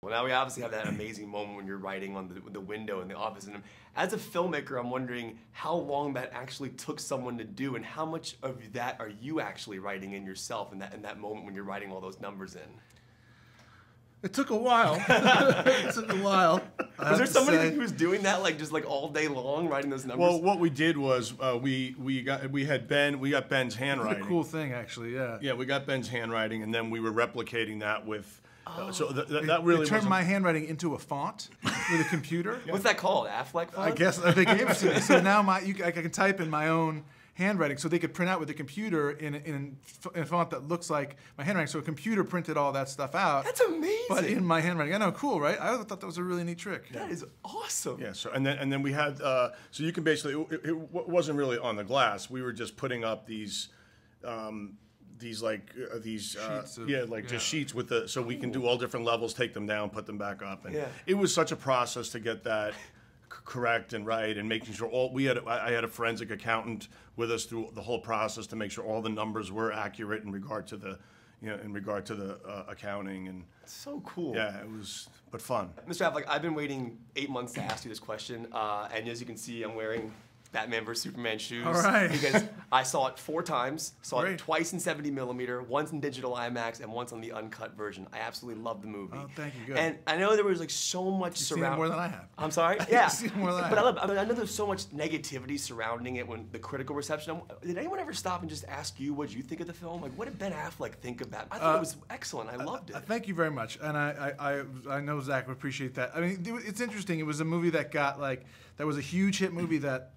Well, now we obviously have that amazing moment when you're writing on the window in the office. And as a filmmaker, I'm wondering how long that actually took someone to do, and how much of that are you actually writing in yourself in that moment when you're writing all those numbers in? It took a while. It took a while. Was there somebody who was doing that just all day long, writing those numbers? Well, what we did was we got Ben's handwriting. It's a cool thing, actually. Yeah. Yeah, we got Ben's handwriting, and then we were replicating that with. So that really it turned my handwriting into a font with a computer. What's that called? Affleck font? I guess they gave it to me. So now I can type in my own handwriting, so they could print out with the computer in a font that looks like my handwriting. So a computer printed all that stuff out. That's amazing. But in my handwriting. I know, cool, right? I thought that was a really neat trick. That is awesome. Yeah. So and then we had so you can basically it wasn't really on the glass. We were just putting up these sheets just sheets with the so we can do all different levels, take them down, put them back up, and it was such a process to get that correct and right, and making sure I had a forensic accountant with us through the whole process to make sure all the numbers were accurate in regard to the accounting. And so cool. Yeah, it was but fun. Mr. Affleck, I've been waiting 8 months to ask you this question, and as you can see, I'm wearing Batman vs. Superman shoes. All right. Because I saw it 4 times, saw Great. it twice in 70mm, once in digital IMAX, and once on the uncut version. I absolutely love the movie. Oh, thank you. Good. And I know there was so much You've seen it more than I have. I'm sorry? Yeah. You've seen it more than I have. But I know there's so much negativity surrounding it when the critical reception. Did anyone ever stop and just ask you what you think of the film? Like, what did Ben Affleck think about it? I thought it was excellent. I loved it. Thank you very much. And I know Zach would appreciate that. I mean, it's interesting. It was a movie that got that was a huge hit movie that,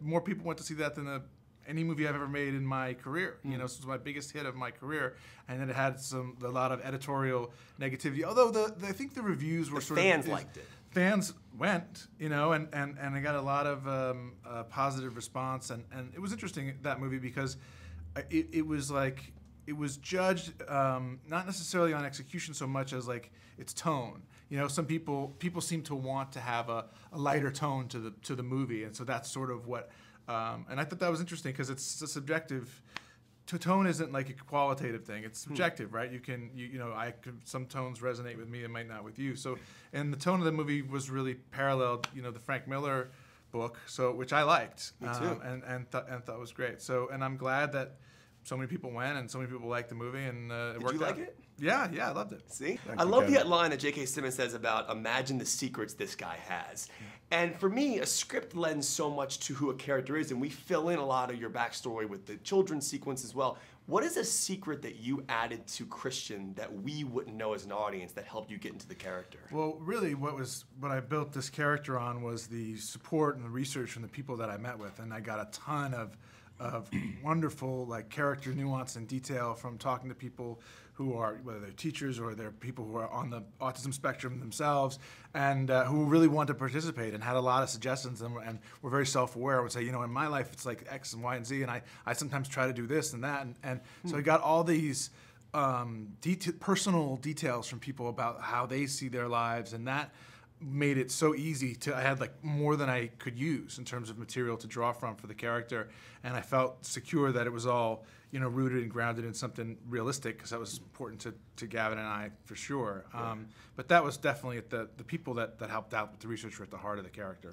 more people went to see that than any movie I've ever made in my career. This was my biggest hit of my career, and then it had a lot of editorial negativity. Although I think the reviews were fans liked it. Fans went, and I got a lot of positive response, and it was interesting, that movie, because it was judged not necessarily on execution so much as its tone. Some people seem to want to have a lighter tone to the movie, and so that's sort of what. And I thought that was interesting because it's a subjective. Tone isn't like a qualitative thing; it's subjective, right? Some tones resonate with me and might not with you. So, and the tone of the movie was really paralleled, the Frank Miller book, which I liked, me too. and thought was great. So, and I'm glad that so many people went and so many people liked the movie, and it worked out. Did you like it? Yeah, I loved it. See? I love the line that J.K. Simmons says about imagine the secrets this guy has. And for me, a script lends so much to who a character is, and we fill in a lot of your backstory with the children's sequence as well. What is a secret that you added to Christian that we wouldn't know as an audience that helped you get into the character? Well, really what I built this character on was the support and the research from the people that I met with, and I got a ton of wonderful character nuance and detail from talking to people who are, whether they're teachers or they're people who are on the autism spectrum themselves, and who really want to participate and had a lot of suggestions, and were very self-aware. I would say, in my life it's like X and Y and Z, and I sometimes try to do this and that, and so I got all these personal details from people about how they see their lives, and that made it so easy I had more than I could use in terms of material to draw from for the character, and I felt secure that it was all rooted and grounded in something realistic, because that was important to Gavin and I for sure. But that was definitely the people that helped out with the research were at the heart of the character.